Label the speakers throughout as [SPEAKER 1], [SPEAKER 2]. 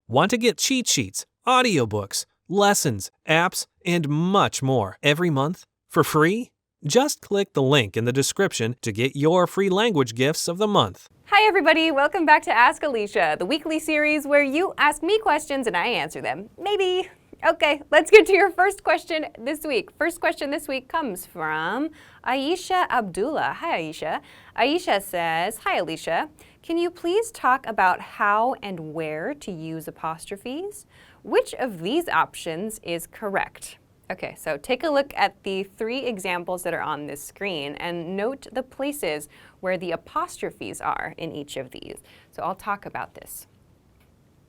[SPEAKER 1] Want to get cheat sheets, audiobooks, lessons, apps, and much more every month for free? Just click the link in the description to get your free language gifts of the month.
[SPEAKER 2] Hi everybody, welcome back to Ask Alisha, the weekly series where you ask me questions and I answer them. Maybe. Okay, let's get to your first question this week. First question this week comes from Aisha Abdullah. Hi Aisha. Aisha says, hi Alisha, can you please talk about how and where to use apostrophes? Which of these options is correct? Okay, so take a look at the 3 examples that are on this screen and note the places where the apostrophes are in each of these. So I'll talk about this.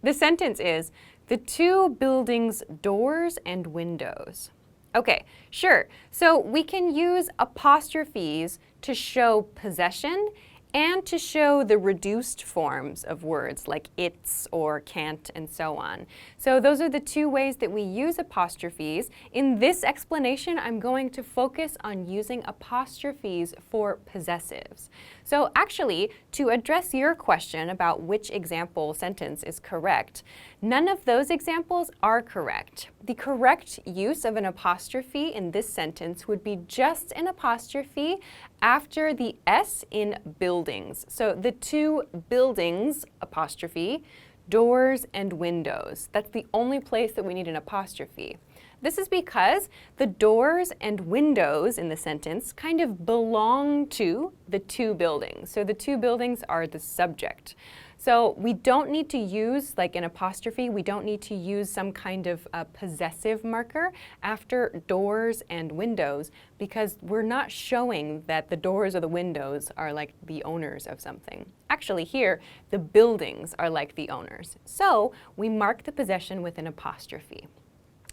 [SPEAKER 2] The sentence is, the 2 buildings' doors and windows. Okay, sure. So we can use apostrophes to show possession and to show the reduced forms of words like it's or can't and so on. So those are the 2 ways that we use apostrophes. In this explanation, I'm going to focus on using apostrophes for possessives. So actually, to address your question about which example sentence is correct, none of those examples are correct. The correct use of an apostrophe in this sentence would be just an apostrophe after the S in buildings. So the 2 buildings, apostrophe, doors and windows. That's the only place that we need an apostrophe. This is because the doors and windows in the sentence kind of belong to the 2 buildings. So the 2 buildings are the subject. So we don't need to use, like an apostrophe, we don't need to use some kind of possessive marker after doors and windows because we're not showing that the doors or the windows are like the owners of something. Actually here, the buildings are like the owners. So we mark the possession with an apostrophe.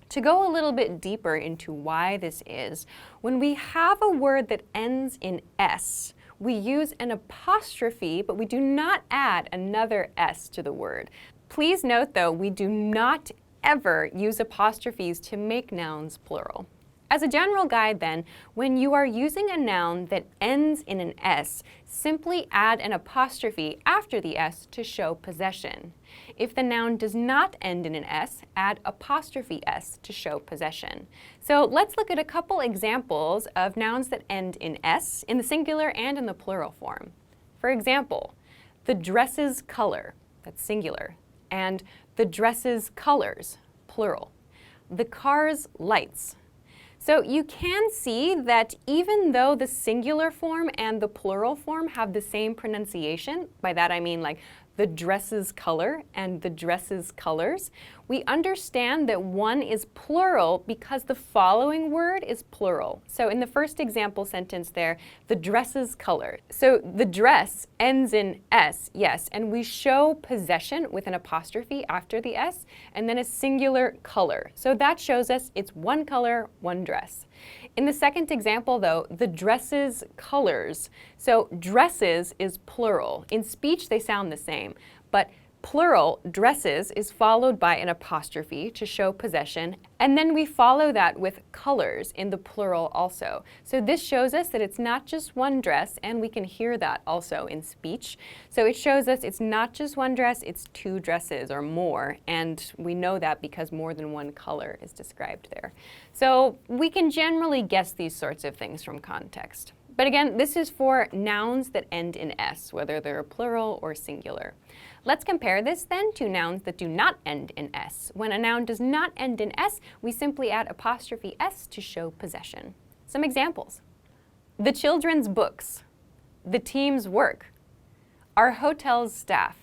[SPEAKER 2] To go a little bit deeper into why this is, when we have a word that ends in S, we use an apostrophe, but we do not add another S to the word. Please note though, we do not ever use apostrophes to make nouns plural. As a general guide then, when you are using a noun that ends in an S, simply add an apostrophe after the S to show possession. If the noun does not end in an S, add apostrophe S to show possession. So let's look at a couple examples of nouns that end in S, in the singular and in the plural form. For example, the dress's color, that's singular, and the dress's colors, plural. The car's lights. So you can see that even though the singular form and the plural form have the same pronunciation, by that I mean like the dress's color and the dress's colors, we understand that one is plural because the following word is plural. So in the first example sentence there, the dress's color. So the dress ends in S, yes, and we show possession with an apostrophe after the S, and then a singular color. So that shows us it's one color, one dress. In the second example though, the dress's colors. So dresses is plural. In speech they sound the same, but plural, dresses, is followed by an apostrophe to show possession, and then we follow that with colors in the plural also. So this shows us that it's not just one dress, and we can hear that also in speech. So it shows us it's not just one dress, it's 2 dresses or more, and we know that because more than one color is described there. So we can generally guess these sorts of things from context. But again, this is for nouns that end in S, whether they're plural or singular. Let's compare this then to nouns that do not end in S. When a noun does not end in S, we simply add apostrophe S to show possession. Some examples. The children's books, the team's work, our hotel's staff.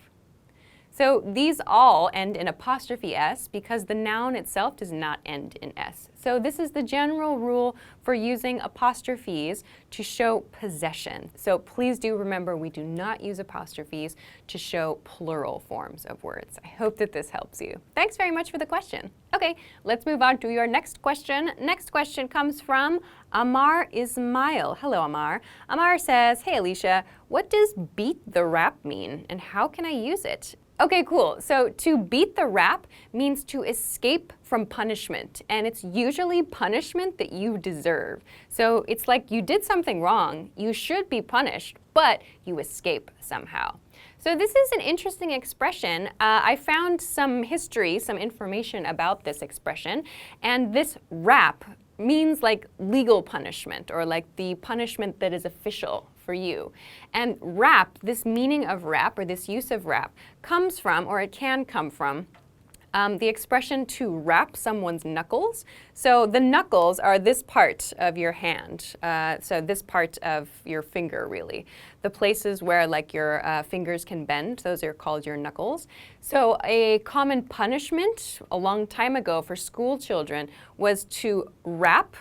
[SPEAKER 2] So these all end in apostrophe S because the noun itself does not end in S. So this is the general rule for using apostrophes to show possession. So please do remember we do not use apostrophes to show plural forms of words. I hope that this helps you. Thanks very much for the question. Okay, let's move on to your next question. Next question comes from Amar Ismail. Hello, Amar. Amar says, hey Alisha, what does beat the rap mean and how can I use it? Okay, cool. So to beat the rap means to escape from punishment, and it's usually punishment that you deserve. So it's like you did something wrong, you should be punished, but you escape somehow. So this is an interesting expression. I found some history, some information about this expression, and this rap means like legal punishment or like the punishment that is official for you. And rap, this meaning of rap or this use of rap comes from, or it can come from, the expression to rap someone's knuckles. So the knuckles are this part of your hand, so this part of your finger really. The places where like your fingers can bend, those are called your knuckles. So a common punishment a long time ago for school children was to rap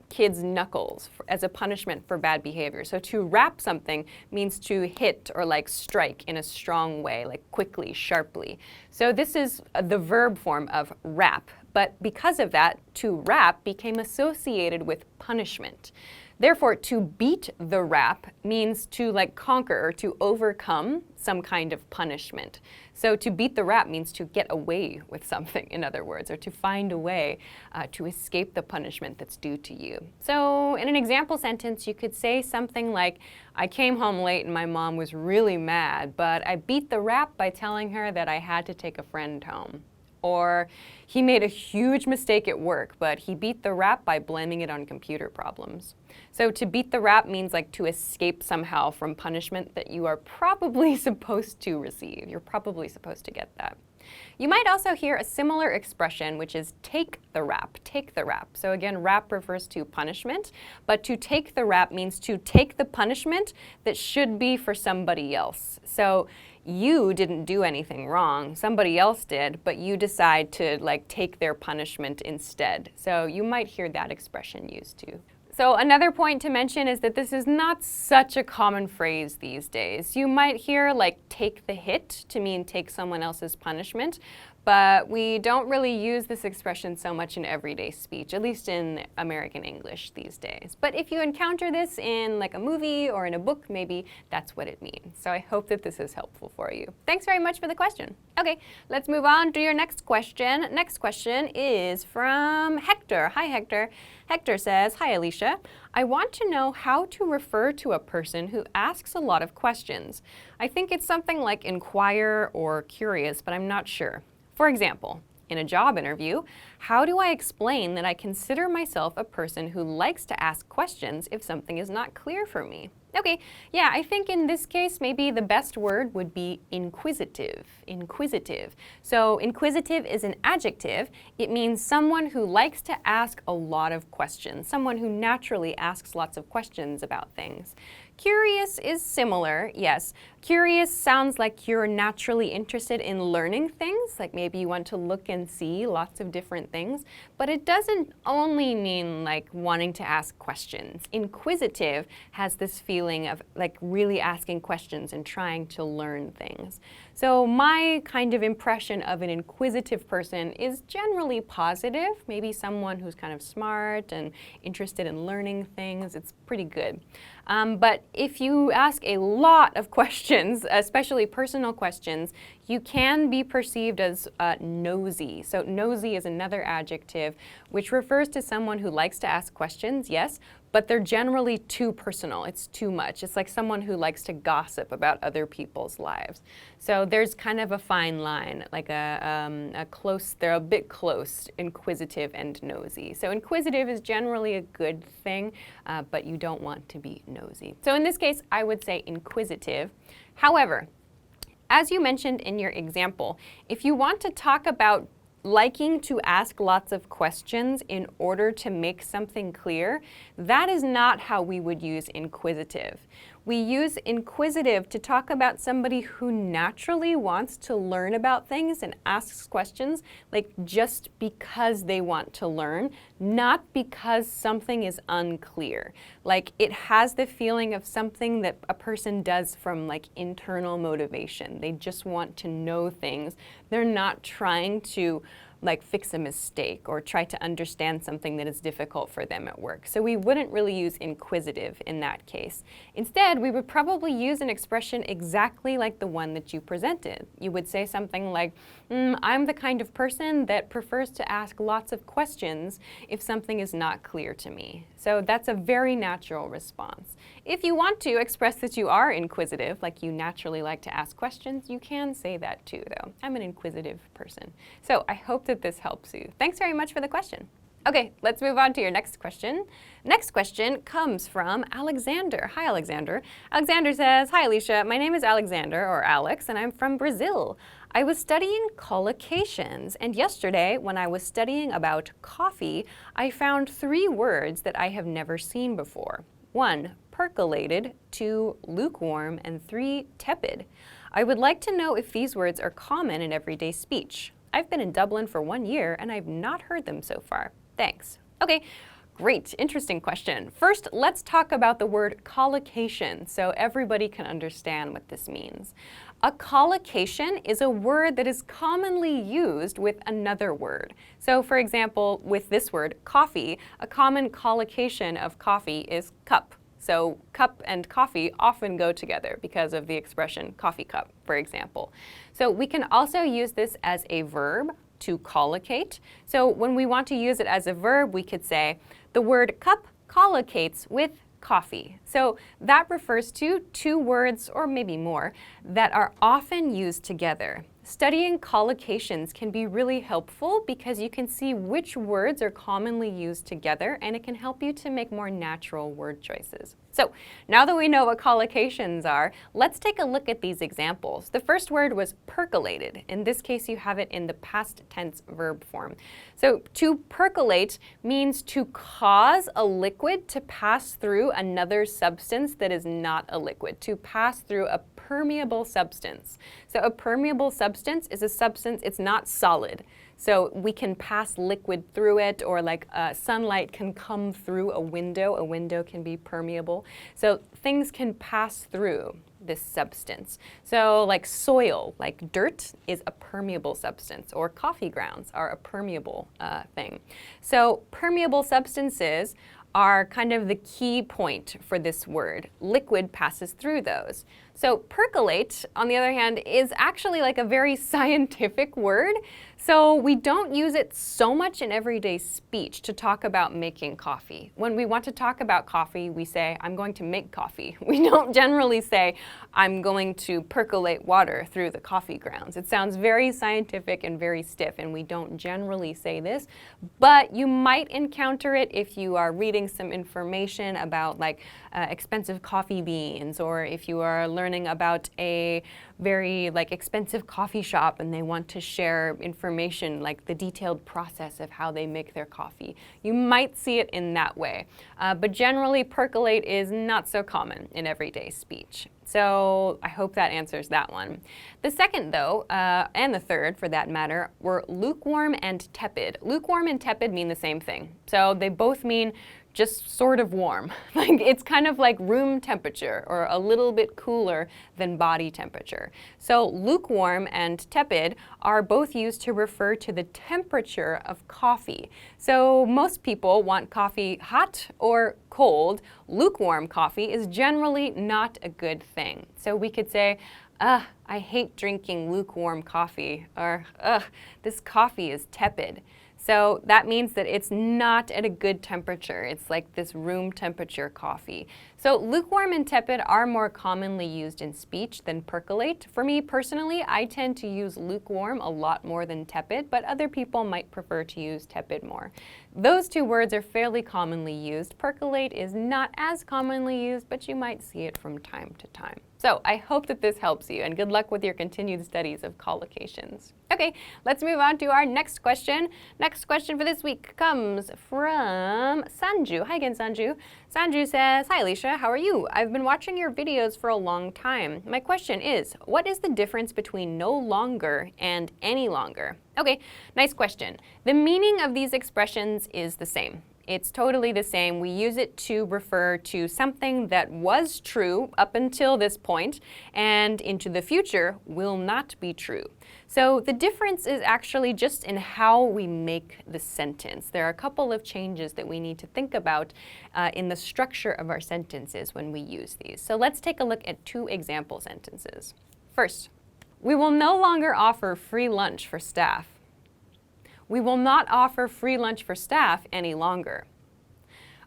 [SPEAKER 2] kids' knuckles as a punishment for bad behavior. So to rap something means to hit or like strike in a strong way, like quickly, sharply. So this is the verb form of rap, but because of that, to rap became associated with punishment. Therefore, to beat the rap means to like conquer or to overcome some kind of punishment. So to beat the rap means to get away with something, in other words, or to find a way to escape the punishment that's due to you. So in an example sentence, you could say something like, I came home late and my mom was really mad, but I beat the rap by telling her that I had to take a friend home. Or he made a huge mistake at work, but he beat the rap by blaming it on computer problems. So to beat the rap means like to escape somehow from punishment that you are probably supposed to receive. You're probably supposed to get that. You might also hear a similar expression, which is take the rap, take the rap. So again, rap refers to punishment, but to take the rap means to take the punishment that should be for somebody else. So you didn't do anything wrong, somebody else did, but you decide to like take their punishment instead. So you might hear that expression used too. So another point to mention is that this is not such a common phrase these days. You might hear like take the hit to mean take someone else's punishment, but we don't really use this expression so much in everyday speech, at least in American English these days. But if you encounter this in like a movie or in a book, maybe that's what it means. So I hope that this is helpful for you. Thanks very much for the question. Okay, let's move on to your next question. Next question is from Hector. Hi, Hector. Hector says, hi, Alisha. I want to know how to refer to a person who asks a lot of questions. I think it's something like inquire or curious, but I'm not sure. For example, in a job interview, how do I explain that I consider myself a person who likes to ask questions if something is not clear for me? Okay, yeah, I think in this case, maybe the best word would be inquisitive. Inquisitive. So inquisitive is an adjective. It means someone who likes to ask a lot of questions, someone who naturally asks lots of questions about things. Curious is similar, yes. Curious sounds like you're naturally interested in learning things, like maybe you want to look and see lots of different things, but it doesn't only mean like wanting to ask questions. Inquisitive has this feeling of like really asking questions and trying to learn things. So my kind of impression of an inquisitive person is generally positive, maybe someone who's kind of smart and interested in learning things. It's pretty good. But if you ask a lot of questions, especially personal questions, you can be perceived as nosy. So nosy is another adjective which refers to someone who likes to ask questions, yes, but they're generally too personal. It's too much. It's like someone who likes to gossip about other people's lives. So there's kind of a fine line, like they're a bit close, inquisitive and nosy. So inquisitive is generally a good thing, but you don't want to be nosy. So in this case, I would say inquisitive. However, as you mentioned in your example, if you want to talk about liking to ask lots of questions in order to make something clear, that is not how we would use inquisitive. We use inquisitive to talk about somebody who naturally wants to learn about things and asks questions, like just because they want to learn, not because something is unclear. Like it has the feeling of something that a person does from like internal motivation. They just want to know things. They're not trying to like fix a mistake or try to understand something that is difficult for them at work. So we wouldn't really use inquisitive in that case. Instead, we would probably use an expression exactly like the one that you presented. You would say something like, I'm the kind of person that prefers to ask lots of questions if something is not clear to me. So that's a very natural response. If you want to express that you are inquisitive, like you naturally like to ask questions, you can say that too, though. I'm an inquisitive person. So I hope that this helps you. Thanks very much for the question. Okay, let's move on to your next question. Next question comes from Alexander. Hi, Alexander. Alexander says, Hi, Alisha. My name is Alexander, or Alex, and I'm from Brazil. I was studying collocations, and yesterday, when I was studying about coffee, I found 3 words that I have never seen before. 1, percolated, 2, lukewarm, and 3, tepid. I would like to know if these words are common in everyday speech. I've been in Dublin for 1 year, and I've not heard them so far. Thanks. Okay, great, interesting question. First, let's talk about the word collocation so everybody can understand what this means. A collocation is a word that is commonly used with another word. So for example, with this word, coffee, a common collocation of coffee is cup. So cup and coffee often go together because of the expression coffee cup, for example. So we can also use this as a verb, to collocate. So when we want to use it as a verb, we could say, the word cup collocates with coffee. So that refers to 2 words, or maybe more, that are often used together. Studying collocations can be really helpful because you can see which words are commonly used together, and it can help you to make more natural word choices. So now that we know what collocations are, let's take a look at these examples. The first word was percolated. In this case, you have it in the past tense verb form. So to percolate means to cause a liquid to pass through another substance that is not a liquid, to pass through a permeable substance. So a permeable substance is a substance, it's not solid. So we can pass liquid through it, or like sunlight can come through a window. A window can be permeable. So things can pass through this substance. So like soil, like dirt, is a permeable substance, or coffee grounds are a permeable thing. So permeable substances are kind of the key point for this word. Liquid passes through those. So percolate, on the other hand, is actually like a very scientific word. So we don't use it so much in everyday speech to talk about making coffee. When we want to talk about coffee, we say, I'm going to make coffee. We don't generally say, I'm going to percolate water through the coffee grounds. It sounds very scientific and very stiff, and we don't generally say this, but you might encounter it if you are reading some information about like expensive coffee beans, or if you are learning about a very like expensive coffee shop and they want to share information like the detailed process of how they make their coffee. You might see it in that way, but generally percolate is not so common in everyday speech. So I hope that answers that one. The second though, and the third for that matter, were lukewarm and tepid. Lukewarm and tepid mean the same thing. So they both mean just sort of warm. Like it's kind of like room temperature, or a little bit cooler than body temperature. So lukewarm and tepid are both used to refer to the temperature of coffee. So most people want coffee hot or cold. Lukewarm coffee is generally not a good thing. So we could say, I hate drinking lukewarm coffee, or this coffee is tepid. So that means that it's not at a good temperature. It's like this room temperature coffee. So lukewarm and tepid are more commonly used in speech than percolate. For me personally, I tend to use lukewarm a lot more than tepid, but other people might prefer to use tepid more. Those 2 words are fairly commonly used. Percolate is not as commonly used, but you might see it from time to time. So I hope that this helps you, and good luck with your continued studies of collocations. Okay, let's move on to our next question. Next question for this week comes from Sanju. Hi again, Sanju. Sanju says, Hi Alisha, how are you? I've been watching your videos for a long time. My question is, what is the difference between no longer and any longer? Okay, nice question. The meaning of these expressions is the same. It's totally the same. We use it to refer to something that was true up until this point and into the future will not be true. So the difference is actually just in how we make the sentence. There are a couple of changes that we need to think about in the structure of our sentences when we use these. So let's take a look at 2 example sentences. First, we will no longer offer free lunch for staff. We will not offer free lunch for staff any longer.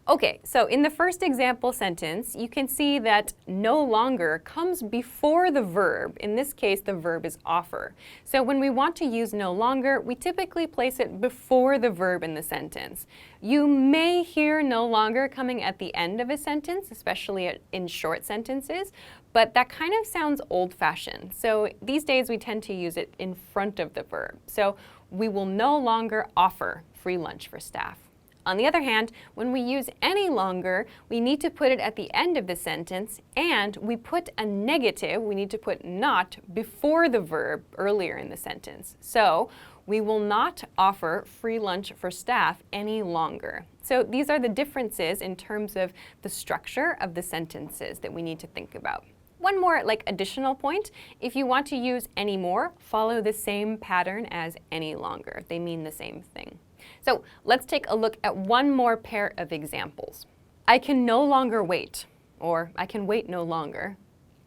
[SPEAKER 2] Okay, so in the first example sentence, you can see that no longer comes before the verb. In this case, the verb is offer. So when we want to use no longer, we typically place it before the verb in the sentence. You may hear no longer coming at the end of a sentence, especially in short sentences, but that kind of sounds old-fashioned. So these days we tend to use it in front of the verb. So we will no longer offer free lunch for staff. On the other hand, when we use any longer, we need to put it at the end of the sentence, and we put a negative, we need to put not before the verb earlier in the sentence. So we will not offer free lunch for staff any longer. So these are the differences in terms of the structure of the sentences that we need to think about. One more additional point, if you want to use any more, follow the same pattern as any longer. They mean the same thing. So let's take a look at one more pair of examples. I can no longer wait, or I can wait no longer,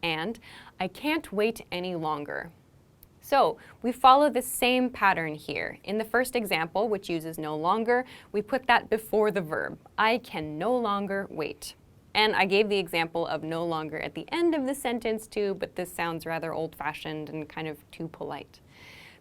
[SPEAKER 2] and I can't wait any longer. So we follow the same pattern here. In the first example, which uses no longer, we put that before the verb. I can no longer wait. And I gave the example of no longer at the end of the sentence too, but this sounds rather old-fashioned and kind of too polite.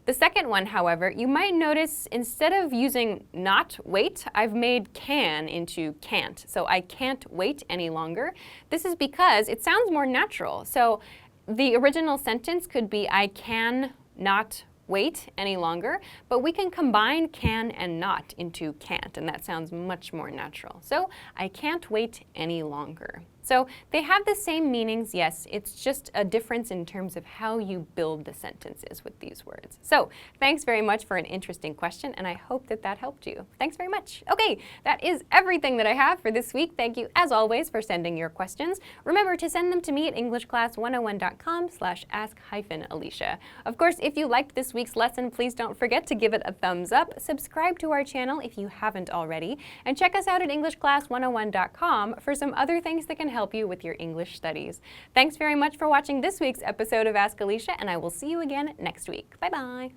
[SPEAKER 2] The second one, however, you might notice instead of using not wait, I've made can into can't. So I can't wait any longer. This is because it sounds more natural. So the original sentence could be I can not wait any longer, but we can combine can and not into can't, and that sounds much more natural. So I can't wait any longer. So they have the same meanings, yes, it's just a difference in terms of how you build the sentences with these words. So thanks very much for an interesting question, and I hope that that helped you. Thanks very much. Okay, that is everything that I have for this week. Thank you, as always, for sending your questions. Remember to send them to me at EnglishClass101.com/ask-Alisha. Of course, if you liked this week's lesson, please don't forget to give it a thumbs up, subscribe to our channel if you haven't already, and check us out at EnglishClass101.com for some other things that can help you with your English studies. Thanks very much for watching this week's episode of Ask Alisha, and I will see you again next week. Bye-bye.